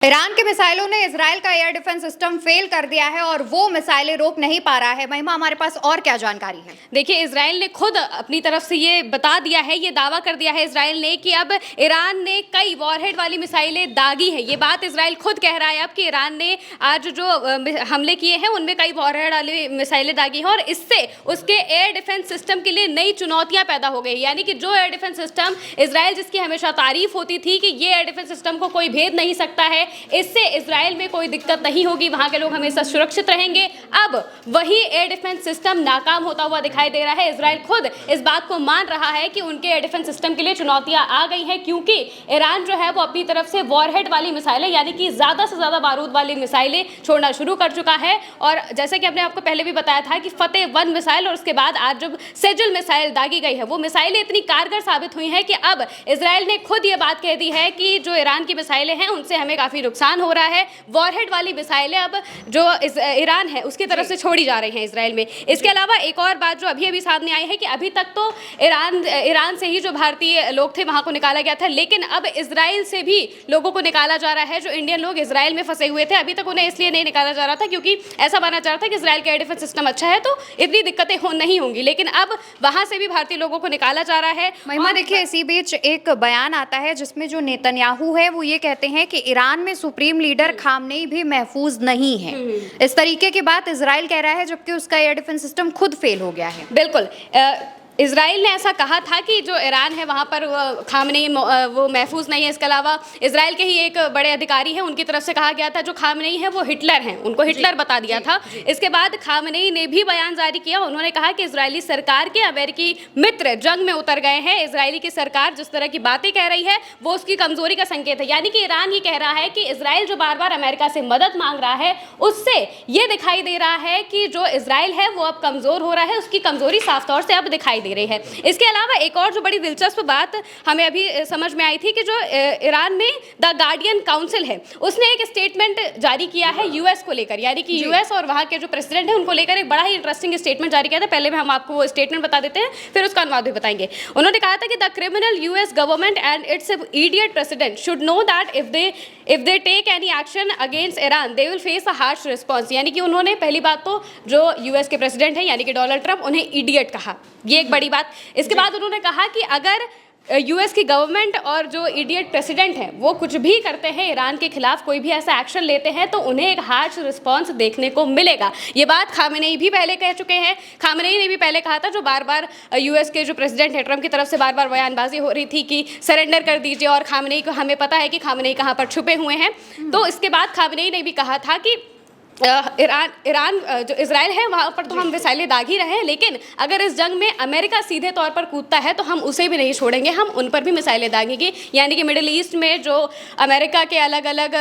Iran के मिसाइलों ने इजराइल का एयर डिफेंस सिस्टम फेल कर दिया है और वो मिसाइलें रोक नहीं पा रहा है। महिमा, हमारे पास और क्या जानकारी है? देखिए, इजराइल ने खुद अपनी तरफ से ये बता दिया है, ये दावा कर दिया है इजराइल ने कि अब ईरान ने कई वॉरहेड वाली मिसाइलें दागी हैं। ये बात इजराइल खुद कह रहा है अब कि ईरान ने आज जो हमले किए हैं उनमें कई वॉरहेड वाली मिसाइलें दागी हैं और इससे उसके एयर डिफेंस सिस्टम के लिए नई चुनौतियां पैदा हो गई। यानी कि जो एयर डिफेंस सिस्टम इजराइल जिसकी हमेशा तारीफ होती थी कि ये एयर डिफेंस सिस्टम को कोई भेद नहीं सकता है, इससे इजराइल में कोई दिक्कत नहीं होगी, वहां के लोग हमेशा सुरक्षित रहेंगे, अब वही एयर डिफेंस सिस्टम नाकाम होता हुआ दिखाई दे रहा है। इजराइल खुद इस बात को मान रहा है कि उनके एयर डिफेंस सिस्टम के लिए चुनौतियां आ गई हैं, क्योंकि ईरान जो है वो अपनी तरफ से वॉरहेड वाली मिसाइलें यानी कि ज्यादा से ज्यादा बारूद वाली मिसाइलें छोड़ना शुरू कर चुका है। और जैसे कि हमने आपको पहले भी बताया था कि फतेह-1 मिसाइल और उसके बाद आज जब सेजल मिसाइल दागी गई है, वो मिसाइलें इतनी कारगर साबित हुई हैं कि अब इजराइल ने खुद ये बात कह दी है कि जो ईरान की मिसाइलें हैं उनसे हमें काफी नुकसान हो रहा है। वॉरहेड वाली मिसाइलें अब जो ईरान है उसकी तरफ से छोड़ी जा रही हैं इजराइल में। इसके अलावा एक और बात जो अभी सामने आई है कि अभी तक तो ईरान से ही जो भारतीय लोग थे वहां को निकाला गया था, लेकिन अब इजराइल से भी लोगों को निकाला जा रहा है। जो इंडियन लोग इजराइल में फंसे हुए थे, अभी तक उन्हें इसलिए नहीं निकाला जा रहा था क्योंकि ऐसा माना जा रहा था कि इजराइल का एयर डिफेंस सिस्टम अच्छा है तो इतनी दिक्कतें नहीं होंगी, लेकिन अब वहां से भी भारतीय लोगों को निकाला जा रहा है। महिमा, देखिए, इसी बीच एक बयान आता है जिसमें जो नेतन्याहू है वो ये कहते हैं कि ईरान में सुप्रीम लीडर खामनेई भी महफूज नहीं है। इस तरीके की बात इजराइल कह रहा है, जबकि उसका एयर डिफेंस सिस्टम खुद फेल हो गया है। बिल्कुल, इजराइल ने ऐसा कहा था कि जो ईरान है वहाँ पर खामनेई वो महफूज नहीं है। इसके अलावा इजराइल के ही एक बड़े अधिकारी हैं, उनकी तरफ से कहा गया था जो खामनेई है वो हिटलर हैं, उनको हिटलर बता दिया था। इसके बाद खामनेई ने भी बयान जारी किया, उन्होंने कहा कि इजरायली सरकार के अमेरिकी मित्र जंग में उतर गए हैं। इजरायली की सरकार जिस तरह की बातें कह रही है वो उसकी कमजोरी का संकेत है। यानी कि ईरान ये कह रहा है कि इजराइल जो बार बार अमेरिका से मदद मांग रहा है उससे ये दिखाई दे रहा है कि जो इजराइल है वो अब कमजोर हो रहा है, उसकी कमजोरी साफ तौर से अब दिखाई दे रही है। इसके अलावा एक और जो बड़ी दिलचस्प बात हमें अभी समझ में आई थी कि जो ईरान में द गार्डियन काउंसिल है उसने एक स्टेटमेंट जारी किया है यूएस को लेकर, यानी कि यूएस और वहां के जो प्रेसिडेंट हैं उनको लेकर एक बड़ा ही इंटरेस्टिंग स्टेटमेंट जारी किया था। पहले हम आपको वो स्टेटमेंट बता देते हैं, फिर उसका अनुवाद भी बताएंगे। उन्होंने कहा था कि the criminal US government and its idiot president should know that if they take any action against Iran they will face a harsh response. यानी कि उन्होंने पहली बात तो जो यूएस के प्रेसिडेंट हैं यानी कि डोनाल्ड ट्रंप, उन्हें इडियट कहा, ये एक बड़ी बात। इसके बाद उन्होंने कहा कि अगर यूएस की गवर्नमेंट और जो इडियट प्रेसिडेंट हैं वो कुछ भी करते हैं ईरान के खिलाफ, कोई भी ऐसा एक्शन लेते हैं तो उन्हें एक हार्श रिस्पांस देखने को मिलेगा। ये बात खामेनेई भी पहले कह चुके हैं। खामेनेई ने भी पहले कहा था, जो बार बार यूएस के जो प्रेसिडेंट है ट्रंप की तरफ से बार बार बयानबाजी हो रही थी कि सरेंडर कर दीजिए, और खामेनेई को हमें पता है कि खामेनेई कहाँ पर छुपे हुए हैं। तो इसके बाद खामेनेई ने भी कहा था कि ईरान जो इजराइल है वहाँ पर तो हम मिसाइलें दाग ही रहे हैं, लेकिन अगर इस जंग में अमेरिका सीधे तौर पर कूदता है तो हम उसे भी नहीं छोड़ेंगे, हम उन पर भी मिसाइलें दागेंगे। यानी कि मिडिल ईस्ट में जो अमेरिका के अलग अलग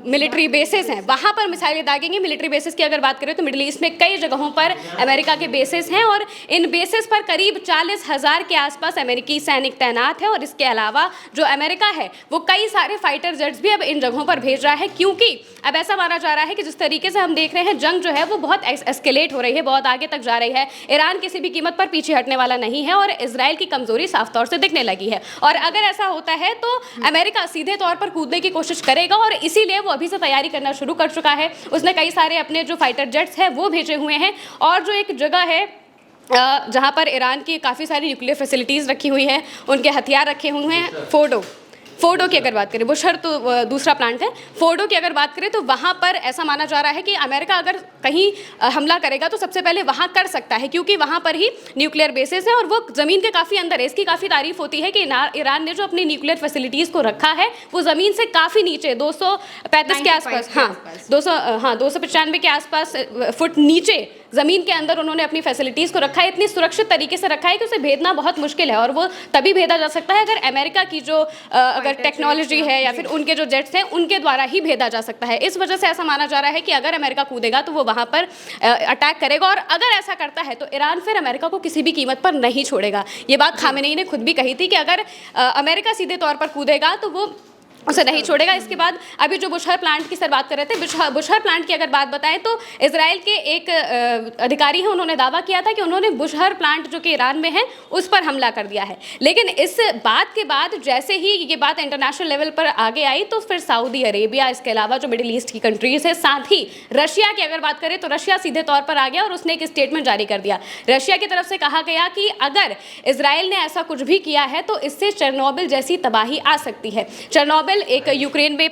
मिलिट्री बेसेस हैं वहाँ पर मिसाइलें दागेंगे। मिलिट्री बेसेस की अगर बात करें तो मिडिल ईस्ट में कई जगहों पर अमेरिका के बेसेस हैं और इन बेसेस पर करीब 40,000 के आसपास अमेरिकी सैनिक तैनात हैं। और इसके अलावा जो अमेरिका है वो कई सारे फाइटर जेट्स भी अब इन जगहों पर भेज रहा है, क्योंकि अब ऐसा माना जा रहा है कि जिस तरीके से हम देख रहे हैं जंग जो है वो बहुत एस्केलेट हो रही है, बहुत आगे तक जा रही है। ईरान किसी भी कीमत पर पीछे हटने वाला नहीं है और इजराइल की कमजोरी साफ तौर से दिखने लगी है। और अगर ऐसा होता है तो अमेरिका सीधे तौर पर कूदने की कोशिश करेगा और इसीलिए वो अभी से तैयारी करना शुरू कर चुका है। उसने कई सारे अपने जो फाइटर जेट्स हैं वो भेजे हुए हैं। और जो एक जगह है जहाँ पर ईरान की काफ़ी सारी न्यूक्लियर फैसिलिटीज़ रखी हुई हैं, उनके हथियार रखे हुए हैं, फोर्डो की अगर बात करें, बुशहर तो दूसरा प्लांट है, फोर्डो की अगर बात करें तो वहाँ पर ऐसा माना जा रहा है कि अमेरिका अगर कहीं हमला करेगा तो सबसे पहले वहाँ कर सकता है, क्योंकि वहाँ पर ही न्यूक्लियर बेसेस हैं और वो ज़मीन के काफ़ी अंदर है। इसकी काफ़ी तारीफ होती है कि ईरान ने जो अपनी न्यूक्लियर फैसिलिटीज़ को रखा है वो ज़मीन से काफ़ी नीचे 235 के आसपास, 295 के आसपास फुट नीचे ज़मीन के अंदर उन्होंने अपनी फैसिलिटीज़ को रखा है। इतनी सुरक्षित तरीके से रखा है कि उसे भेदना बहुत मुश्किल है और वो तभी भेदा जा सकता है अगर अमेरिका की जो अगर टेक्नोलॉजी है या फिर उनके जो जेट्स हैं उनके द्वारा ही भेदा जा सकता है। इस वजह से ऐसा माना जा रहा है कि अगर अमेरिका कूदेगा तो वो वहाँ पर अटैक करेगा, और अगर ऐसा करता है तो ईरान फिर अमेरिका को किसी भी कीमत पर नहीं छोड़ेगा। ये बात खामेनेई ने खुद भी कही थी कि अगर अमेरिका सीधे तौर पर कूदेगा तो वो उसे नहीं छोड़ेगा। इसके बाद अभी जो बुशहर प्लांट की सर बात कर रहे थे, बुशहर प्लांट की अगर बात बताएं तो इजराइल के एक अधिकारी हैं, उन्होंने दावा किया था कि उन्होंने बुशहर प्लांट जो कि ईरान में है उस पर हमला कर दिया है। लेकिन इस बात के बाद जैसे ही ये बात इंटरनेशनल लेवल पर आगे आई तो फिर सऊदी अरेबिया, इसके अलावा जो मिडिल ईस्ट की कंट्रीज है, साथ ही रशिया की अगर बात करें तो रशिया सीधे तौर पर आ गया और उसने एक स्टेटमेंट जारी कर दिया। रशिया की तरफ से कहा गया कि अगर इजराइल ने ऐसा कुछ भी किया है तो इससे चेरनोबिल जैसी तबाही आ सकती है। चेरनोबिल एक यूक्रेन में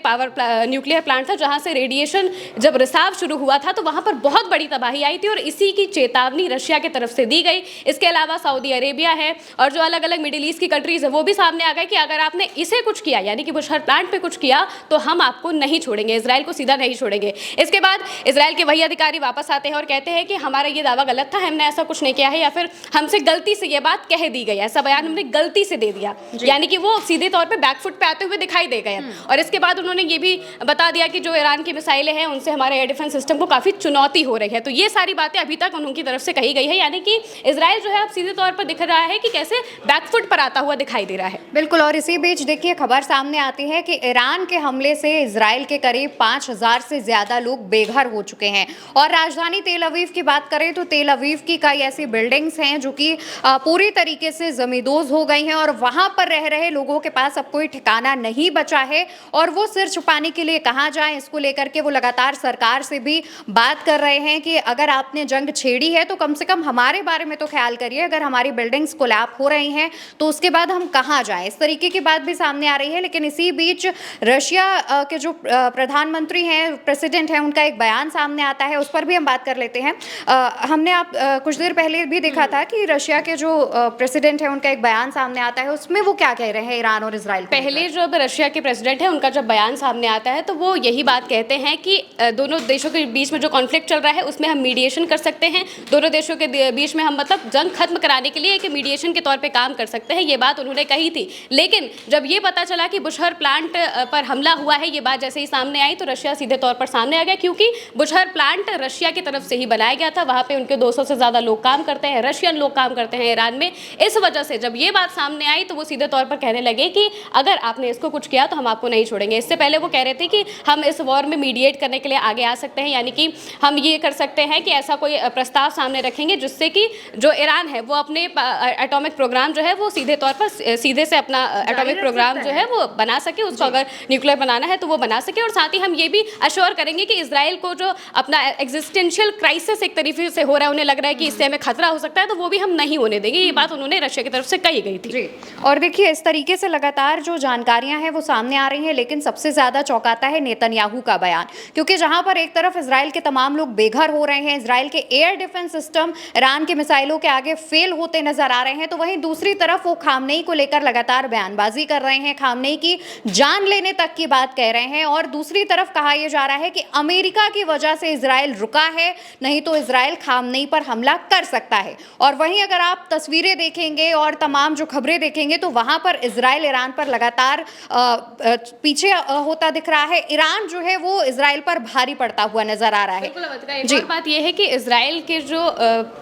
न्यूक्लियर प्लांट था जहां से रेडिएशन जब रिसाव शुरू हुआ था तो वहां पर बहुत बड़ी तबाही आई थी और इसी की चेतावनी रशिया की तरफ से दी गई। इसके अलावा सऊदी अरेबिया है और जो अलग अलग मिडिल ईस्ट की कंट्रीज है वो भी सामने आ गए कि अगर आपने इसे कुछ किया, यानी कि बुशहर प्लांट पे कुछ किया, तो हम आपको नहीं छोड़ेंगे, इजराइल को सीधा नहीं छोड़ेंगे। इसके बाद इजराइल के वही अधिकारी वापस आते हैं और कहते हैं कि हमारा ये दावा गलत था, हमने ऐसा कुछ नहीं किया है, या फिर हमसे गलती से ये बात कह दी गई, ऐसा बयान हमने गलती से दे दिया, यानी कि वो सीधे तौर पर बैकफुट पे आते हुए दिखाई दे गए। और इसके बाद उन्होंने ये भी बता दिया कि जो ईरान की मिसाइलें हैं उनसे हमारे एयर डिफेंस सिस्टम को काफी चुनौती हो रही है। तो ये सारी बातें अभी तक उनकी तरफ से कही गई है, यानी कि इजराइल जो है अब सीधे तौर पर दिख रहा है कि कैसे बैकफुट पर आता हुआ दिखाई दे रहा है। बिल्कुल। और इसी बीच देखिए खबर सामने आती है कि ईरान के हमले से इजराइल के करीब 5000 से ज्यादा लोग बेघर हो चुके हैं। और राजधानी तेल अवीव की बात करें तो तेल अवीव की कई ऐसी बिल्डिंग्स हैं जो कि पूरी तरीके से जमींदोज हो गई हैं और वहां पर रह रहे लोगों के पास अब कोई ठिकाना नहीं बचा है और वो सिर छुपाने के लिए कहाँ जाएं, इसको लेकर के वो लगातार सरकार से भी बात कर रहे हैं कि अगर आपने जंग छेड़ी है तो कम से कम हमारे बारे में तो ख्याल करिए, अगर हमारी बिल्डिंग्स कोलैप्स हो रही हैं तो उसके बाद हम कहाँ जाएं, इस तरीके की बात भी सामने आ रही है। लेकिन इसी बीच रशिया के जो प्रधानमंत्री हैं, प्रेसिडेंट हैं, उनका एक बयान सामने आता है, उस पर भी हम बात कर लेते हैं। हमने कुछ देर पहले भी देखा था कि रशिया के जो प्रेसिडेंट हैं उनका एक बयान सामने आता है, उसमें वो क्या कह रहे हैं ईरान और इजराइल। पहले जो रशिया के प्रेसिडेंट है उनका जब बयान सामने आता है तो वो यही बात कहते हैं कि दोनों देशों के बीच में जो कॉन्फ्लिक्ट चल रहा है उसमें हम मीडिएशन कर सकते हैं, दोनों देशों के बीच में हम मतलब जंग खत्म कराने के लिए एक मीडिएशन के तौर पे काम कर सकते हैं, ये बात उन्होंने कही थी। लेकिन जब ये पता चला कि बुशहर प्लांट पर हमला हुआ है, ये बात जैसे ही सामने आई तो रशिया सीधे तौर पर सामने आ गया, क्योंकि बुशहर प्लांट रशिया की तरफ से ही बनाया गया था, वहाँ पे उनके 200 से ज़्यादा लोग काम करते हैं, रशियन लोग काम करते हैं ईरान में। इस वजह से जब ये बात सामने आई तो वो सीधे तौर पर कहने लगे कि अगर आपने इसको कुछ किया तो हम आपको नहीं छोड़ेंगे। इससे पहले वो कह रहे थे कि हम इस वॉर में मीडिएट करने के लिए आगे आ सकते हैं, यानी कि हम ये कर सकते हैं कि ऐसा कोई प्रस्ताव सामने रखेंगे जिससे कि जो ईरान है वो अपने एटॉमिक प्रोग्राम जो है वो सीधे तौर पर सीधे से अपना एटॉमिक प्रोग्राम जो है वो बना सके, उसको अगर न्यूक्लियर बनाना है तो वो बना सके। और साथ ही हम ये भी अश्योर करेंगे कि इजराइल को जो अपना एग्जिस्टेंशियल क्राइसिस एक तरीके से हो रहा है, उन्हें लग रहा है कि इससे हमें खतरा हो सकता है, तो वो भी हम नहीं होने देंगे। ये बात उन्होंने रशिया की तरफ से कही गई थी। और देखिए इस तरीके से लगातार जो जानकारियां हैं वो सामने आ रही हैं, लेकिन सबसे ज्यादा चौंकाता है नेतन्याहू का बयान, क्योंकि जहां पर एक तरफ इजराइल के तमाम लोग बेघर हो रहे हैं, इजराइल के एयर डिफेंस सिस्टम ईरान के मिसाइलों के आगे फेल होते नजर आ रहे हैं, तो वहीं दूसरी तरफ वो खामनेई को लेकर लगातार बयानबाजी कर रहे हैं, खामनेई की जान लेने तक की बात कह रहे हैं। और दूसरी तरफ कहा यह जा रहा है कि अमेरिका की वजह से इजराइल रुका है, नहीं तो इजराइल खामनेई पर हमला कर सकता है। और वहीं अगर आप तस्वीरें देखेंगे और तमाम जो खबरें देखेंगे तो वहां पर इजराइल ईरान पर लगातार पीछे होता दिख रहा है, ईरान जो है वो इजराइल पर भारी पड़ता हुआ नजर आ रहा है। एक और बात यह है कि इजराइल के जो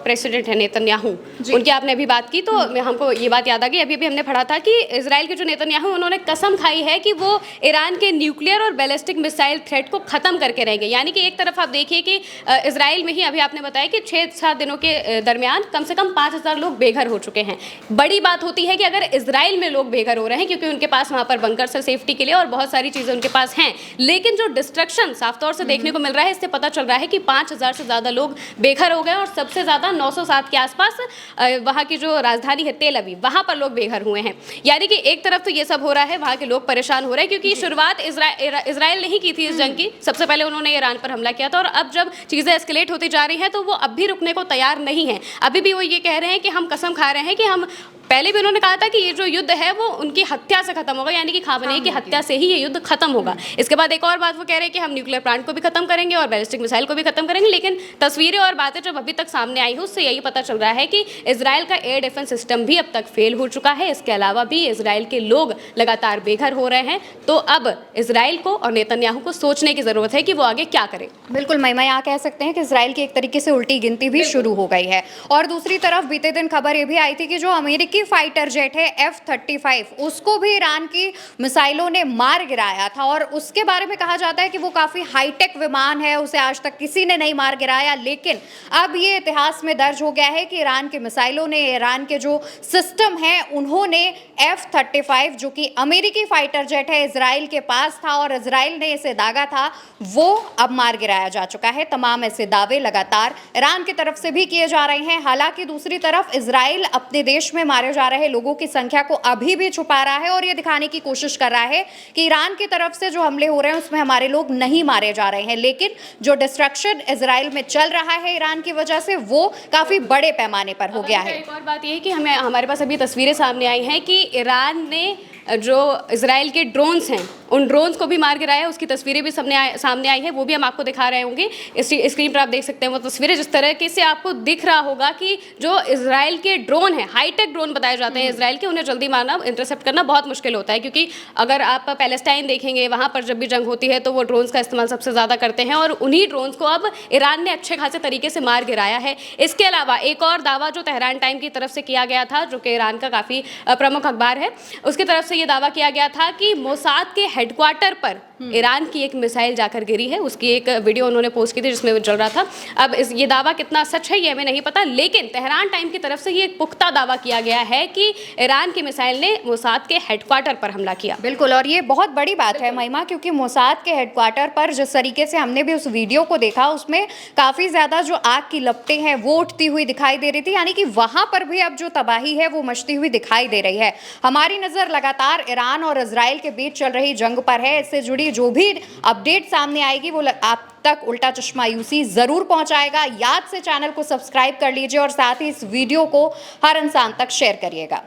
प्रेसिडेंट है नेतन्याहू, उनकी आपने अभी बात की तो हमको ये बात याद आ गई, अभी भी हमने पढ़ा था कि इजराइल के जो नेतन्याहू उन्होंने कसम खाई है कि वो ईरान के न्यूक्लियर और बैलिस्टिक मिसाइल थ्रेट को खत्म करके रहेंगे। यानी कि एक तरफ आप देखिए कि इजराइल में ही अभी आपने बताया कि 6-7 दिनों के दरमियान कम से कम 5000 लोग बेघर हो चुके हैं। बड़ी बात होती है कि अगर इजराइल में लोग बेघर हो रहे हैं क्योंकि उनके पास वहाँ पर बंकर्स है सेफ्टी के लिए और बहुत सारी चीज़ें उनके पास हैं, लेकिन जो डिस्ट्रक्शन साफ तौर से देखने को मिल रहा है, इससे पता चल रहा है कि 5000 से ज़्यादा लोग बेघर हो गए और सबसे ज़्यादा 907 के आसपास वहाँ की जो राजधानी है तेल अवीव, वहाँ पर लोग बेघर हुए हैं। यानी कि एक तरफ तो ये सब हो रहा है, वहाँ के लोग परेशान हो रहे हैं क्योंकि शुरुआत इजराइल ने ही की थी इस जंग की, सबसे पहले उन्होंने ईरान पर हमला किया था और अब जब चीज़ें एस्केलेट होती जा रही हैं तो वो अब भी रुकने को तैयार नहीं है। अभी भी वो ये कह रहे हैं कि हम कसम खा रहे हैं कि हम, पहले भी उन्होंने कहा था कि ये जो युद्ध है वो उनकी हत्या से खत्म होगा, यानी कि खामनेई की हत्या से ही ये युद्ध खत्म होगा। इसके बाद एक और बात वो कह रहे हैं कि हम न्यूक्लियर प्लांट को भी खत्म करेंगे और बैलिस्टिक मिसाइल को भी खत्म करेंगे। लेकिन तस्वीरें और बातें जब अभी तक सामने आई है उससे यही पता चल रहा है कि इजराइल का एयर डिफेंस सिस्टम भी अब तक फेल हो चुका है। इसके अलावा भी इजराइल के लोग लगातार बेघर हो रहे हैं। तो अब इजराइल को और नेतन्याहू को सोचने की जरूरत है कि वो आगे क्या करे। बिल्कुल महिमा, यहाँ कह सकते हैं कि इजराइल की एक तरीके से उल्टी गिनती भी शुरू हो गई है। और दूसरी तरफ बीते दिन खबर ये भी आई थी कि जो अमेरिकी अमेरिकी फाइटर जेट है F-35, उसको भी ईरान की मिसाइलों ने मार गिराया था और उसके बारे में कहा जाता है कि वो काफ़ी हाईटेक विमान है, उसे आज तक किसी ने नहीं मार गिराया। लेकिन अब ये इतिहास में दर्ज हो गया है कि ईरान की मिसाइलों ने, ईरान के जो सिस्टम हैं, उन्होंने F-35 जो कि अमेरिकी फाइटर जेट है, इजराइल के पास था और इजराइल ने इसे दागा था, वो अब मार गिराया जा चुका है। तमाम ऐसे दावे लगातार ईरान की तरफ से भी किए जा रहे हैं। हालांकि दूसरी तरफ इजराइल अपने देश में मारे जा रहे लोगों की संख्या को अभी भी छुपा रहा है और ये दिखाने की कोशिश कर रहा है कि ईरान की तरफ से जो हमले हो रहे हैं उसमें हमारे लोग नहीं मारे जा रहे हैं। लेकिन जो डिस्ट्रक्शन इजराइल में चल रहा है ईरान की वजह से, वो काफी बड़े पैमाने पर हो गया है। एक और बात ये है कि हमारे पास अभी तस्वीरें सामने आई हैं कि ईरान ने जो इजराइल के ड्रोन्स हैं, उन ड्रोन्स को भी मार गिराया। उसकी तस्वीरें भी सामने आई है, वो भी हम आपको दिखा रहे होंगे। इस स्क्रीन पर आप देख सकते हैं वो तस्वीरें। जिस तरह से आपको दिख रहा होगा कि जो इजराइल के ड्रोन हैं, हाईटेक ड्रोन बताए जाते हैं इजराइल के, उन्हें जल्दी मारना, इंटरसेप्ट करना बहुत मुश्किल होता है। क्योंकि अगर आप पैलेस्टाइन देखेंगे, वहाँ पर जब भी जंग होती है तो वो ड्रोन्स का इस्तेमाल सबसे ज़्यादा करते हैं और उन्हीं ड्रोन्स को अब ईरान ने अच्छे खासे तरीके से मार गिराया है। इसके अलावा एक और दावा जो तेहरान टाइम की तरफ से किया गया था, जो कि ईरान का काफ़ी प्रमुख अखबार है, उसकी तरफ से ये दावा किया गया था कि मोसाद के हेडक्वार्टर पर ईरान की एक मिसाइल जाकर गिरी है। उसकी एक वीडियो उन्होंने पोस्ट की थी जिसमें वो चल रहा था। अब ये दावा कितना सच है ये हमें नहीं पता, लेकिन तेहरान टाइम की तरफ से ये एक पुख्ता दावा किया गया है कि ईरान की मिसाइल ने मोसाद के हेडक्वार्टर पर हमला किया। बिल्कुल, और ये बहुत बड़ी बात है महिमा, क्योंकि मोसाद के हेडक्वार्टर पर जिस तरीके से हमने भी उस वीडियो को देखा, उसमें काफ़ी ज़्यादा जो आग की लपटें हैं वो उठती हुई दिखाई दे रही थी। यानी कि वहाँ पर भी अब जो तबाही है वो मचती हुई दिखाई दे रही है। हमारी नज़र लगातार ईरान और इजराइल के बीच चल रही जंग पर है। इससे जुड़ी जो भी अपडेट सामने आएगी वो आप तक उल्टा चश्मा यूसी जरूर पहुंचाएगा। याद से चैनल को सब्सक्राइब कर लीजिए और साथ ही इस वीडियो को हर इंसान तक शेयर करिएगा।